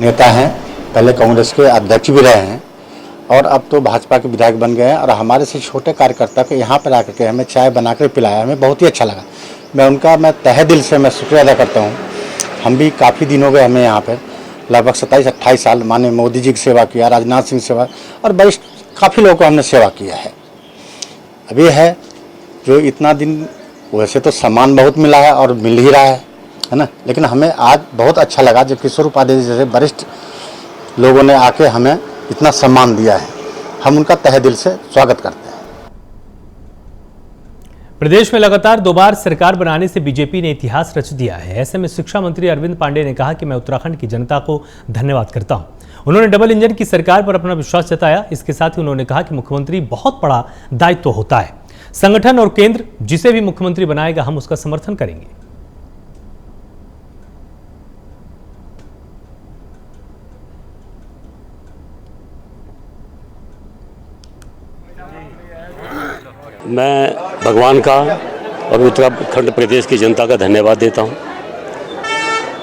नेता हैं, पहले कांग्रेस के अध्यक्ष भी रहे हैं और अब तो भाजपा के विधायक बन गए हैं और हमारे से छोटे कार्यकर्ता को यहाँ पर आकर के हमें चाय बनाकर पिलाया, हमें बहुत ही अच्छा लगा। मैं तहे दिल से मैं शुक्रिया अदा करता हूँ। हम भी काफ़ी दिन हो गए हमें यहाँ पर, लगभग 27-28 साल माननीय मोदी जी की सेवा किया, राजनाथ सिंह सेवा और वरिष्ठ काफ़ी लोगों को हमने सेवा किया है। अभी है जो इतना दिन, वैसे तो सम्मान बहुत मिला है और मिल ही रहा है ना, लेकिन हमें आज बहुत अच्छा लगा जब किशोर उपाध्याय जैसे वरिष्ठ लोगों ने आके हमें इतना सम्मान दिया है। हम उनका तहे दिल से स्वागत करते हैं। प्रदेश में लगातार 2 बार सरकार बनाने से बीजेपी ने इतिहास रच दिया है। ऐसे में शिक्षा मंत्री अरविंद पांडे ने कहा कि मैं उत्तराखंड की जनता को धन्यवाद करता हूं। उन्होंने डबल इंजन की सरकार पर अपना विश्वास जताया। इसके साथ ही उन्होंने कहा कि मुख्यमंत्री बहुत बड़ा दायित्व होता है। संगठन और केंद्र जिसे भी मुख्यमंत्री बनाएगा हम उसका समर्थन करेंगे। मैं भगवान का और उत्तराखंड प्रदेश की जनता का धन्यवाद देता हूं।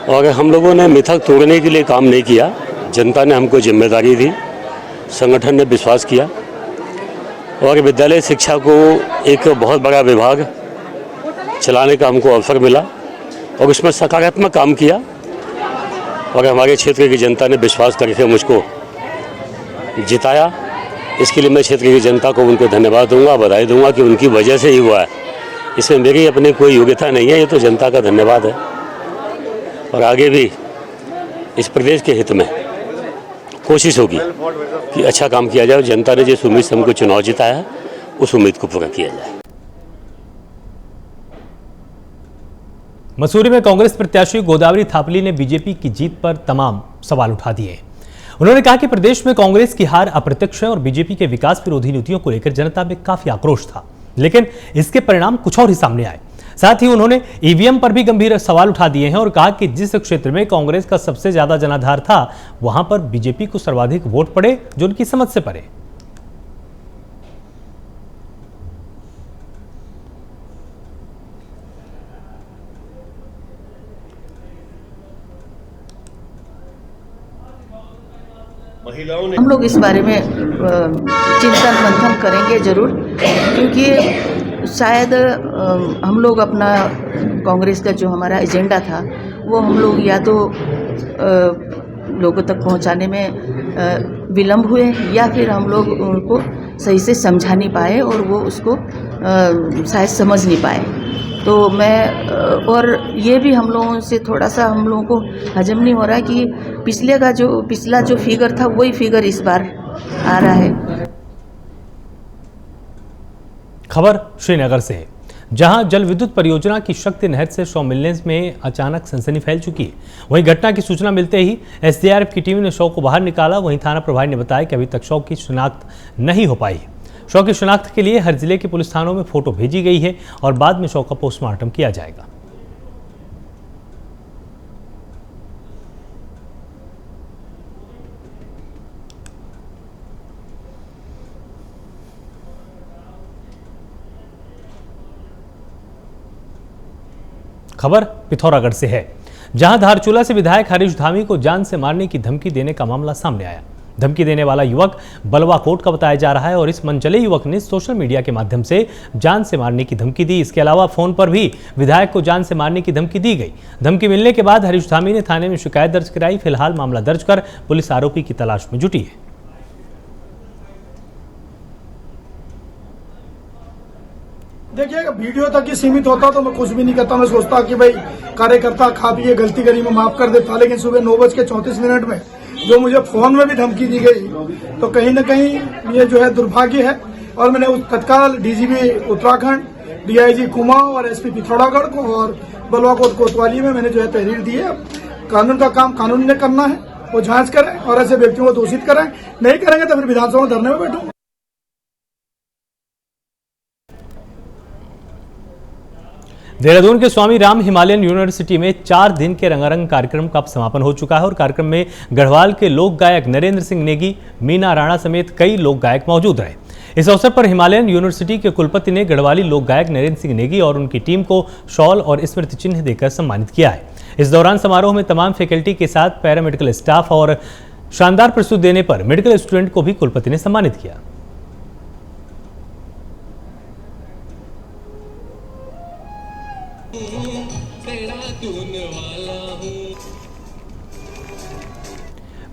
और हम लोगों ने मिथक तोड़ने के लिए काम नहीं किया। जनता ने हमको जिम्मेदारी दी, संगठन ने विश्वास किया और विद्यालय शिक्षा को एक बहुत बड़ा विभाग चलाने का हमको अवसर मिला और उसमें सकारात्मक काम किया और हमारे क्षेत्र की जनता ने विश्वास करके मुझको जिताया। इसके लिए मैं क्षेत्र की जनता को उनको धन्यवाद दूंगा, बधाई दूंगा कि उनकी वजह से ही हुआ है। इसमें मेरी अपनी कोई योग्यता नहीं है, ये तो जनता का धन्यवाद है। और आगे भी इस प्रदेश के हित में कोशिश होगी कि अच्छा काम किया जाए और जनता ने जिस उम्मीद से हमको चुनाव जिताया है उस उम्मीद को पूरा किया जाए। मसूरी में कांग्रेस प्रत्याशी गोदावरी थापली ने बीजेपी की जीत पर तमाम सवाल उठा दिए। उन्होंने कहा कि प्रदेश में कांग्रेस की हार अप्रत्यक्ष है और बीजेपी के विकास विरोधी नीतियों को लेकर जनता में काफी आक्रोश था, लेकिन इसके परिणाम कुछ और ही सामने आए। साथ ही उन्होंने ईवीएम पर भी गंभीर सवाल उठा दिए हैं और कहा कि जिस क्षेत्र में कांग्रेस का सबसे ज्यादा जनाधार था वहां पर बीजेपी को सर्वाधिक वोट पड़े जो उनकी समझ से परे। हम लोग इस बारे में चिंतन मंथन करेंगे जरूर, क्योंकि शायद हम लोग अपना कांग्रेस का जो हमारा एजेंडा था वो हम लोग या तो लोगों तक पहुंचाने में विलम्ब हुए या फिर हम लोग उनको सही से समझा नहीं पाए और वो उसको शायद समझ नहीं पाए। तो मैं और ये भी हम लोगों से थोड़ा सा हम लोगों को हजम नहीं हो रहा कि पिछला जो फिगर था वही फिगर इस बार आ रहा है। खबर श्रीनगर से है, जहां जल विद्युत परियोजना की शक्ति नहर से शव मिलने में अचानक सनसनी फैल चुकी है। वहीं घटना की सूचना मिलते ही एसडीआरएफ की टीम ने शव को बाहर निकाला। वहीं थाना प्रभारी ने बताया कि अभी तक शव की शिनाख्त नहीं हो पाई। शव की शिनाख्त के लिए हर जिले के पुलिस थानों में फोटो भेजी गई है और बाद में शव का पोस्टमार्टम किया जाएगा। खबर पिथौरागढ़ से है, जहां धारचूला से विधायक हरीश धामी को जान से मारने की धमकी देने का मामला सामने आया। धमकी देने वाला युवक बलवा कोट का बताया जा रहा है और इस मनचले युवक ने सोशल मीडिया के माध्यम से जान से मारने की धमकी दी। इसके अलावा फोन पर भी विधायक को जान से मारने की धमकी दी गई। धमकी मिलने के बाद हरीश धामी ने थाने में शिकायत दर्ज कराई। फिलहाल मामला दर्ज कर पुलिस आरोपी की तलाश में जुटी है। देखिए, वीडियो तक ही सीमित होता तो मैं कुछ भी नहीं करता। मैं सोचता कि भाई कार्यकर्ता खा पी गलती करी मैं माफ कर देता, लेकिन सुबह 9:34 में जो मुझे फोन में भी धमकी दी गई तो कहीं न कहीं ये जो है दुर्भाग्य है। और मैंने तत्काल डीजीपी उत्तराखंड, डीआईजी कुमाऊं और एसपी पिथौरागढ़ को और बलवा कोतवाली में मैंने जो है तहरीर दी है। कानून का काम कानून ने करना है, वो जांच करें और ऐसे व्यक्तियों को दोषित करें। नहीं करेंगे तो फिर विधानसभा में धरने में बैठूंगा। देहरादून के स्वामी राम हिमालयन यूनिवर्सिटी में 4 दिन के रंगारंग कार्यक्रम का समापन हो चुका है और कार्यक्रम में गढ़वाल के लोक गायक नरेंद्र सिंह नेगी, मीना राणा समेत कई लोक गायक मौजूद रहे। इस अवसर पर हिमालयन यूनिवर्सिटी के कुलपति ने गढ़वाली लोक गायक नरेंद्र सिंह नेगी और उनकी टीम को शॉल और स्मृति चिन्ह देकर सम्मानित किया है। इस दौरान समारोह में तमाम फैकल्टी के साथ पैरामेडिकल स्टाफ और शानदार प्रस्तुति देने पर मेडिकल स्टूडेंट को भी कुलपति ने सम्मानित किया।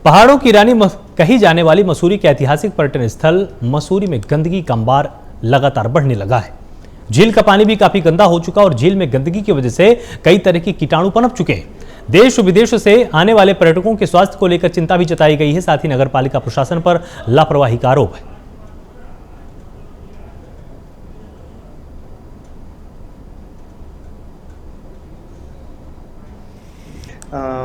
पहाड़ों की रानी कही जाने वाली मसूरी के ऐतिहासिक पर्यटन स्थल मसूरी में गंदगी का अंबार लगातार बढ़ने लगा है। झील का पानी भी काफी गंदा हो चुका और झील में गंदगी की वजह से कई तरह के कीटाणु पनप चुके हैं। देश विदेश से आने वाले पर्यटकों के स्वास्थ्य को लेकर चिंता भी जताई गई है। साथ ही नगर पालिका प्रशासन पर लापरवाही का आरोप है।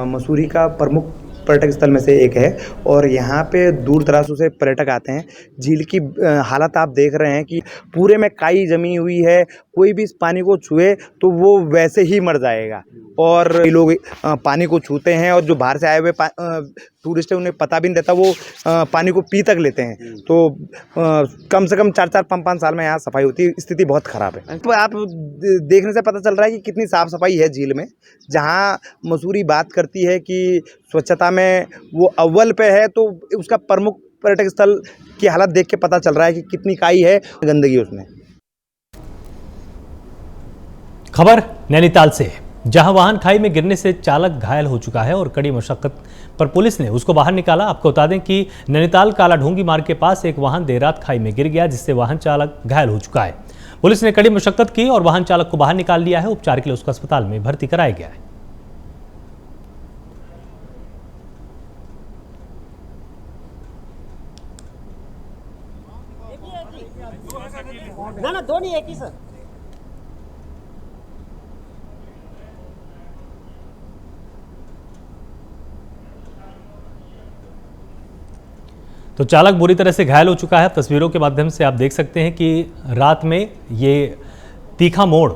मसूरी का प्रमुख पर्यटक स्थल में से एक है और यहाँ पे दूर दराजों से पर्यटक आते हैं। झील की हालत आप देख रहे हैं कि पूरे में काई जमी हुई है। कोई भी इस पानी को छुए तो वो वैसे ही मर जाएगा और लोग पानी को छूते हैं और जो बाहर से आए हुए टूरिस्ट है उन्हें पता भी नहीं रहता, वो पानी को पी तक लेते हैं। तो कम से कम 4-5 साल में यहाँ सफाई होती है। स्थिति बहुत ख़राब है। तो आप देखने से पता चल रहा है कि कितनी साफ़ सफाई है झील में। जहाँ मसूरी बात करती है कि स्वच्छता में वो अव्वल पे है, तो उसका प्रमुख पर्यटक स्थल की हालत देख के पता चल रहा है कि कितनी काई है, गंदगी उसमें। खबर नैनीताल से है, जहां वाहन खाई में गिरने से चालक घायल हो चुका है और कड़ी मशक्कत पर पुलिस ने उसको बाहर निकाला। आपको बता दें कि नैनीताल काला ढूंगी मार्ग के पास एक वाहन देर रात खाई में गिर गया, जिससे वाहन चालक घायल हो चुका है। पुलिस ने कड़ी मशक्कत की और वाहन चालक को बाहर निकाल लिया है। उपचार के लिए उसको अस्पताल में भर्ती कराया गया है। ना दोनों एक ही सर। तो चालक बुरी तरह से घायल हो चुका है। तस्वीरों के माध्यम से आप देख सकते हैं कि रात में ये तीखा मोड़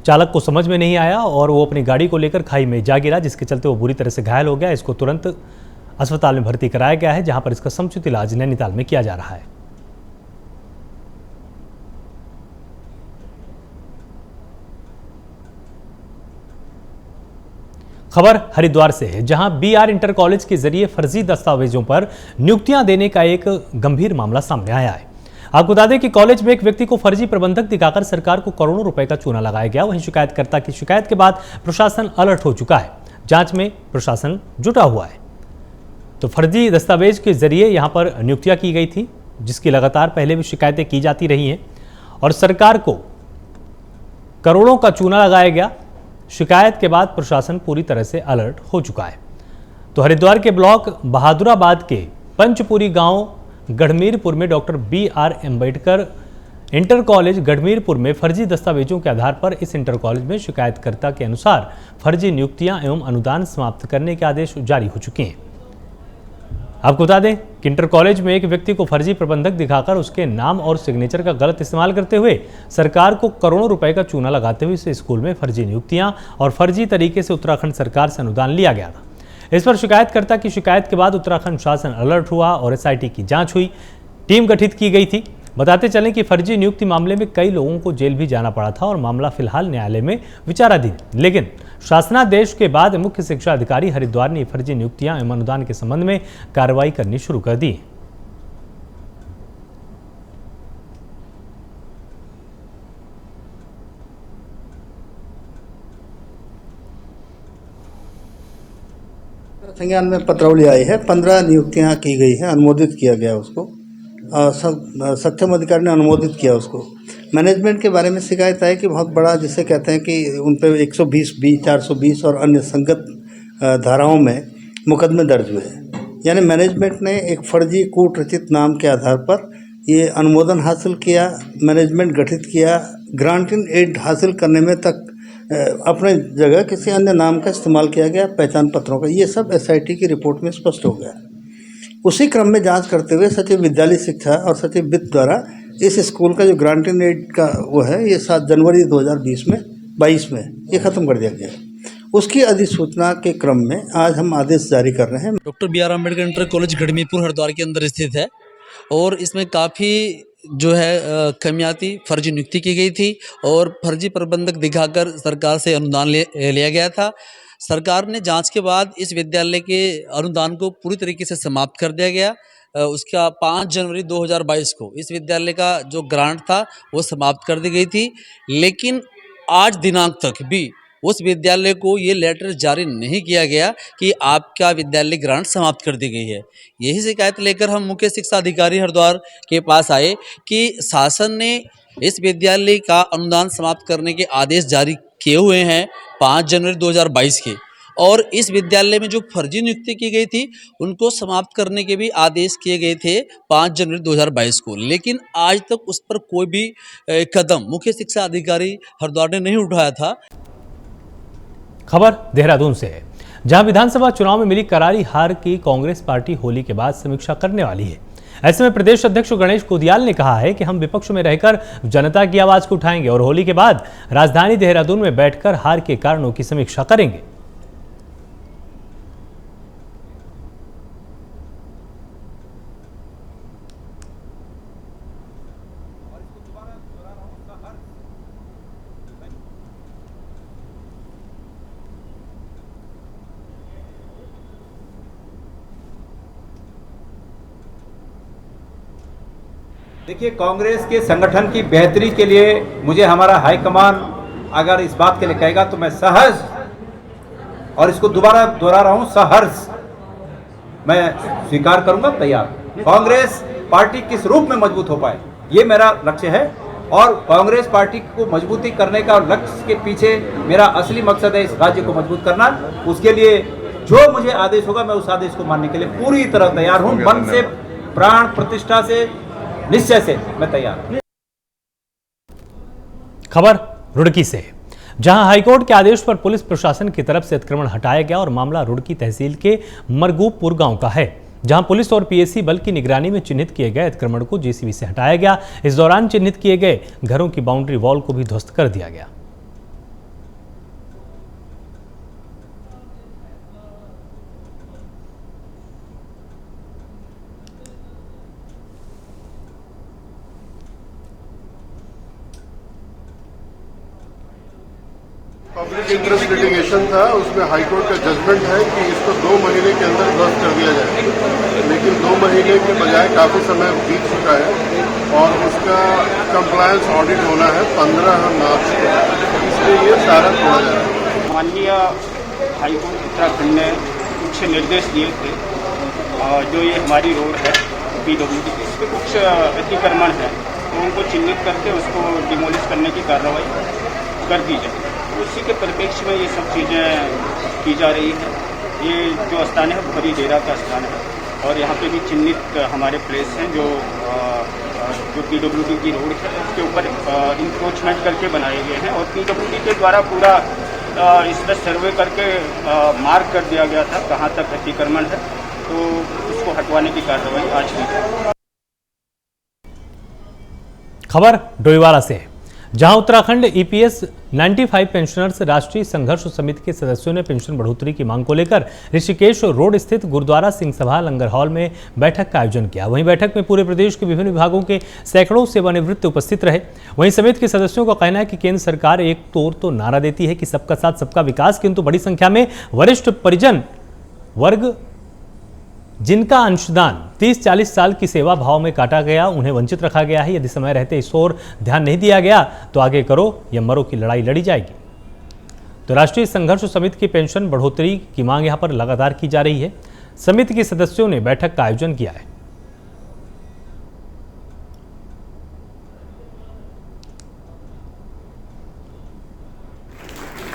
चालक को समझ में नहीं आया और वो अपनी गाड़ी को लेकर खाई में जा गिरा, जिसके चलते वो बुरी तरह से घायल हो गया। इसको तुरंत अस्पताल में भर्ती कराया गया है, जहां पर इसका समुचित इलाज नैनीताल में किया जा रहा है। खबर हरिद्वार से है, जहां बीआर इंटर कॉलेज के जरिए फर्जी दस्तावेजों पर नियुक्तियां देने का एक गंभीर मामला सामने आया है। आपको बता दें कि कॉलेज में एक व्यक्ति को फर्जी प्रबंधक दिखाकर सरकार को करोड़ों रुपए का चूना लगाया गया। वहीं शिकायतकर्ता की शिकायत के बाद प्रशासन अलर्ट हो चुका है। जांच में प्रशासन जुटा हुआ है। तो फर्जी दस्तावेज के जरिए यहां पर नियुक्तियां की गई थी, जिसकी लगातार पहले भी शिकायतें की जाती रही हैं और सरकार को करोड़ों का चूना लगाया गया। शिकायत के बाद प्रशासन पूरी तरह से अलर्ट हो चुका है। तो हरिद्वार के ब्लॉक बहादुराबाद के पंचपुरी गांव गढ़मीरपुर में doctor BR Ambedkar inter college Garhmirpur में फर्जी दस्तावेजों के आधार पर इस इंटर कॉलेज में शिकायतकर्ता के अनुसार फर्जी नियुक्तियां एवं अनुदान समाप्त करने के आदेश जारी हो चुके हैं। आपको बता दें कि इंटर कॉलेज में एक व्यक्ति को फर्जी प्रबंधक दिखाकर उसके नाम और सिग्नेचर का गलत इस्तेमाल करते हुए सरकार को करोड़ों रुपए का चूना लगाते हुए इस स्कूल में फर्जी नियुक्तियां और फर्जी तरीके से उत्तराखंड सरकार से अनुदान लिया गया था। इस पर शिकायतकर्ता की शिकायत के बाद उत्तराखंड शासन अलर्ट हुआ और SIT की जांच हुई, टीम गठित की गई थी। बताते चलें कि फर्जी नियुक्ति मामले में कई लोगों को जेल भी जाना पड़ा था और मामला फिलहाल न्यायालय में विचाराधीन। लेकिन शासनादेश के बाद मुख्य शिक्षा अधिकारी हरिद्वार ने फर्जी नियुक्तियां एवं अनुदान के संबंध में कार्रवाई करनी शुरू कर दी। संज्ञान में पत्रावली आई है, 15 नियुक्तियां की गई है, अनुमोदित किया गया उसको। सक्षम अधिकारी ने अनुमोदित किया उसको। मैनेजमेंट के बारे में शिकायत है कि बहुत बड़ा, जिसे कहते हैं कि उन पर 120B 420 और अन्य संगत धाराओं में मुकदमे दर्ज हुए। यानी मैनेजमेंट ने एक फर्जी कूट रचित नाम के आधार पर ये अनुमोदन हासिल किया, मैनेजमेंट गठित किया, ग्रांट इन एड हासिल करने में तक अपने जगह किसी अन्य नाम का इस्तेमाल किया गया, पहचान पत्रों का। ये सब SIT की रिपोर्ट में स्पष्ट हो गया। उसी क्रम में जांच करते हुए सचिव विद्यालय शिक्षा और सचिव वित्त द्वारा इस स्कूल का जो ग्रांट इन एड का वो है, ये 7 जनवरी 2022 में ये ख़त्म कर दिया गया। उसकी अधिसूचना के क्रम में आज हम आदेश जारी कर रहे हैं। Doctor BR Ambedkar inter college Garhmirpur Haridwar के अंदर स्थित है और इसमें काफ़ी जो है कमियां थी, फर्जी नियुक्ति की गई थी और फर्जी प्रबंधक दिखाकर सरकार से अनुदान लिया गया था। सरकार ने जांच के बाद इस विद्यालय के अनुदान को पूरी तरीके से समाप्त कर दिया गया। उसका 5 जनवरी 2022 को इस विद्यालय का जो ग्रांट था वो समाप्त कर दी गई थी, लेकिन आज दिनांक तक भी उस विद्यालय को ये लेटर जारी नहीं किया गया कि आपका विद्यालय ग्रांट समाप्त कर दी गई है। यही शिकायत लेकर हम मुख्य शिक्षा अधिकारी हरिद्वार के पास आए कि शासन ने इस विद्यालय का अनुदान समाप्त करने के आदेश जारी किए हुए हैं 5 जनवरी 2022 के, और इस विद्यालय में जो फर्जी नियुक्ति की गई थी उनको समाप्त करने के भी आदेश किए गए थे 5 जनवरी 2022 को, लेकिन आज तक उस पर कोई भी कदम मुख्य शिक्षा अधिकारी हरिद्वार ने नहीं उठाया था। खबर देहरादून से है, जहां विधानसभा चुनाव में मिली करारी हार की कांग्रेस पार्टी होली के बाद समीक्षा करने वाली है। ऐसे में प्रदेश अध्यक्ष गणेश कुदियाल ने कहा है कि हम विपक्ष में रहकर जनता की आवाज को उठाएंगे और होली के बाद राजधानी देहरादून में बैठकर हार के कारणों की समीक्षा करेंगे। देखिए, कांग्रेस के संगठन की बेहतरी के लिए मुझे हमारा हाईकमान अगर इस बात के लिए कहेगा तो मैं सहर्ष, और इसको दोबारा दोहरा रहा हूं, सहर्ष मैं स्वीकार करूंगा, तैयार। कांग्रेस पार्टी किस रूप में मजबूत हो पाए ये मेरा लक्ष्य है, और कांग्रेस पार्टी को मजबूती करने का लक्ष्य के पीछे मेरा असली मकसद है इस राज्य को मजबूत करना। उसके लिए जो मुझे आदेश होगा मैं उस आदेश को मानने के लिए पूरी तरह तैयार हूं, मन से, प्राण प्रतिष्ठा से, निश्चय से मैं तैयार हूं। खबर रुड़की से, जहां हाईकोर्ट के आदेश पर पुलिस प्रशासन की तरफ से अतिक्रमण हटाया गया और मामला रुड़की तहसील के मरगूबपुर गांव का है, जहां पुलिस और पीएससी बल की निगरानी में चिन्हित किए गए अतिक्रमण को जेसीबी से हटाया गया। इस दौरान चिन्हित किए गए घरों की बाउंड्री वॉल को भी ध्वस्त कर दिया गया। पब्लिक इंटरेस्ट लिटिगेशन था, उसमें हाईकोर्ट का जजमेंट है कि इसको 2 महीने के अंदर ध्वस्त कर दिया जाए, लेकिन 2 महीने के बजाय काफ़ी समय बीत चुका है और उसका कंप्लायंस ऑडिट होना है 15 मार्च को, इसलिए ये सारा तोड़ा जा रहा है। माननीय हाईकोर्ट उत्तराखंड ने कुछ निर्देश दिए थे, जो ये हमारी रोड है PWD, इस पर कुछ अतिक्रमण है तो उनको चिन्हित करके उसको डिमोलिश करने की कार्रवाई कर दी जाए। उसी के परिप्रेक्ष्य में ये सब चीज़ें की जा रही है। ये जो स्थान है भरी डेरा का स्थान है और यहाँ पे भी चिन्हित हमारे प्लेस हैं जो PWD की रोड है उसके ऊपर इंक्रोचमेंट करके बनाए गए हैं और PWD के द्वारा पूरा इसमें सर्वे करके मार्क कर दिया गया था कहाँ तक अतिक्रमण है, तो उसको हटवाने की कार्रवाई आज की। खबर डोईवाला से, जहां उत्तराखंड EPS 95 पेंशनर्स राष्ट्रीय संघर्ष समिति के सदस्यों ने पेंशन बढ़ोतरी की मांग को लेकर ऋषिकेश रोड स्थित गुरुद्वारा सिंह सभा लंगर हॉल में बैठक का आयोजन किया। वहीं बैठक में पूरे प्रदेश के विभिन्न विभागों के सैकड़ों सेवानिवृत्त उपस्थित रहे। वहीं समिति के सदस्यों का कहना है कि केंद्र सरकार एक तौर तो नारा देती है कि सबका साथ सबका विकास, किंतु बड़ी संख्या में वरिष्ठ परिजन वर्ग जिनका अंशदान 30-40 साल की सेवा भाव में काटा गया, उन्हें वंचित रखा गया है। यदि समय रहते इस ओर ध्यान नहीं दिया गया तो आगे करो या मरो की लड़ाई लड़ी जाएगी। तो राष्ट्रीय संघर्ष समिति की पेंशन बढ़ोतरी की मांग यहां पर लगातार की जा रही है। समिति के सदस्यों ने बैठक का आयोजन किया है।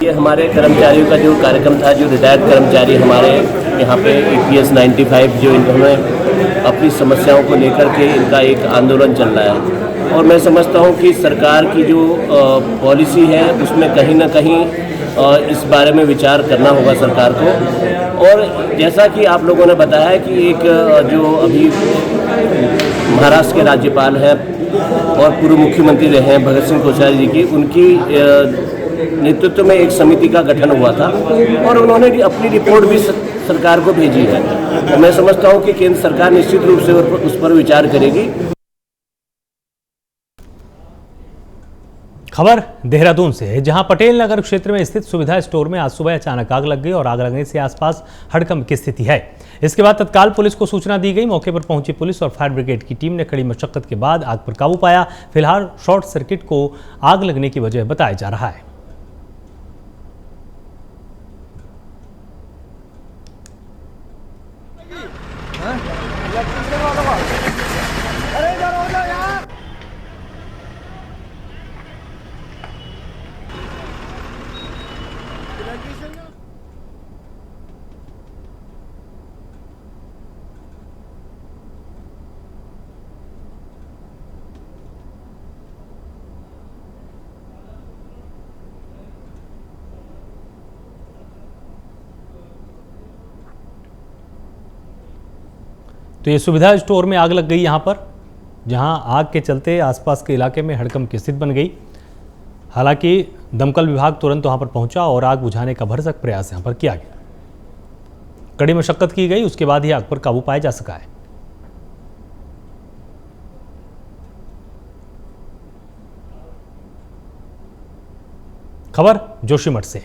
ये हमारे कर्मचारियों का जो कार्यक्रम था, जो रिटायर्ड कर्मचारी हमारे यहाँ पे EPS 95 जो इन्होंने अपनी समस्याओं को लेकर के इनका एक आंदोलन चल रहा है और मैं समझता हूँ कि सरकार की जो पॉलिसी है उसमें कहीं ना कहीं इस बारे में विचार करना होगा सरकार को। और जैसा कि आप लोगों ने बताया कि एक जो अभी महाराष्ट्र के राज्यपाल हैं और पूर्व मुख्यमंत्री रहे हैं भगत सिंह कोश्यारी जी की, उनकी नेतृत्व में एक समिति का गठन हुआ था और उन्होंने अपनी रिपोर्ट भी सरकार को भेजी है। तो मैं समझता हूं कि केंद्र सरकार निश्चित रूप से उस पर विचार करेगी। खबर देहरादून से है, जहां पटेल नगर क्षेत्र में स्थित सुविधा स्टोर में आज सुबह अचानक आग लग गई और आग लगने से आसपास हड़कंप की स्थिति है। इसके बाद तत्काल पुलिस को सूचना दी गई। मौके पर पहुंची पुलिस और फायर ब्रिगेड की टीम ने कड़ी मशक्कत के बाद आग पर काबू पाया। फिलहाल शॉर्ट सर्किट को आग लगने की वजह बताया जा रहा है। तो ये सुविधा स्टोर में आग लग गई यहां पर, जहां आग के चलते आसपास के इलाके में हड़कंप की स्थिति बन गई। हालांकि दमकल विभाग तुरंत वहां पर पहुंचा और आग बुझाने का भरसक प्रयास यहां पर किया गया। कड़ी मशक्कत की गई, उसके बाद ही आग पर काबू पाया जा सका है। खबर जोशीमठ से,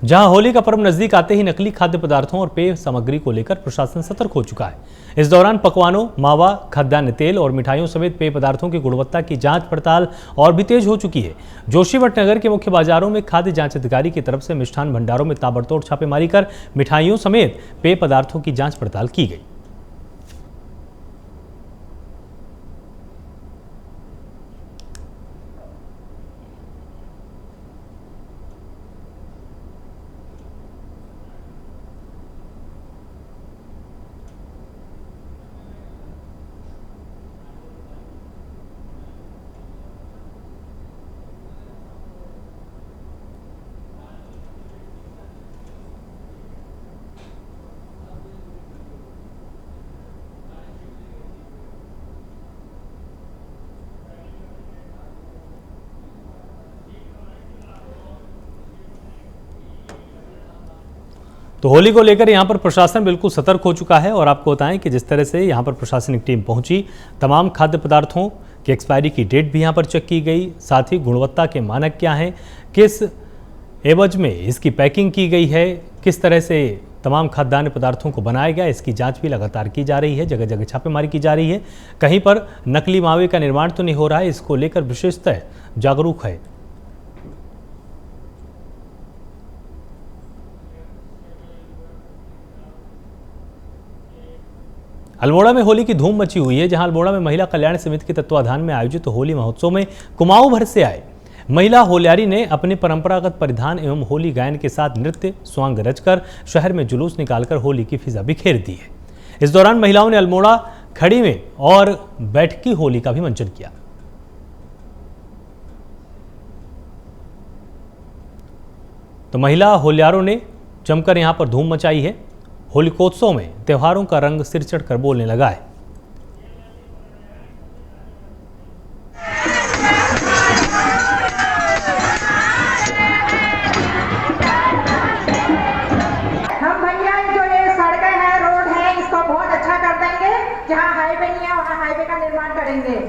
जहां होली का पर्व नजदीक आते ही नकली खाद्य पदार्थों और पेय सामग्री को लेकर प्रशासन सतर्क हो चुका है। इस दौरान पकवानों, मावा, खाद्यान्न तेल और मिठाइयों समेत पेय पदार्थों की गुणवत्ता की जांच पड़ताल और भी तेज हो चुकी है। जोशीमठ नगर के मुख्य बाजारों में खाद्य जांच अधिकारी की तरफ से मिष्ठान भंडारों में ताबड़तोड़ छापेमारी कर मिठाइयों समेत पेय पदार्थों की जांच पड़ताल की गई। तो होली को लेकर यहां पर प्रशासन बिल्कुल सतर्क हो चुका है और आपको बताएं कि जिस तरह से यहां पर प्रशासनिक टीम पहुंची, तमाम खाद्य पदार्थों की एक्सपायरी की डेट भी यहां पर चेक की गई, साथ ही गुणवत्ता के मानक क्या हैं, किस एवज में इसकी पैकिंग की गई है, किस तरह से तमाम खाद्यान्न पदार्थों को बनाया गया, इसकी जांच भी लगातार की जा रही है। जगह जगह छापेमारी की जा रही है। कहीं पर नकली मावे का निर्माण तो नहीं हो रहा है, इसको लेकर विशेषतः जागरूक है। अल्मोड़ा में होली की धूम मची हुई है, जहां अल्मोड़ा में महिला कल्याण समिति के तत्वाधान में आयोजित होली महोत्सव में कुमाऊं भर से आए महिला होल्यारी ने अपने परंपरागत परिधान एवं होली गायन के साथ नृत्य स्वांग रचकर शहर में जुलूस निकालकर होली की फिजा बिखेर दी है। इस दौरान महिलाओं ने अल्मोड़ा खड़ी में और बैठकी होली का भी मंचन किया। तो महिला होल्यारों ने जमकर यहां पर धूम मचाई है। होलिकोत्सव में त्योहारों का रंग सिर चढ़कर बोलने लगा है। हम भैया जो ये सड़कें हैं, रोड है, इसको बहुत अच्छा कर देंगे। जहाँ हाईवे नहीं है वहाँ हाईवे का निर्माण करेंगे।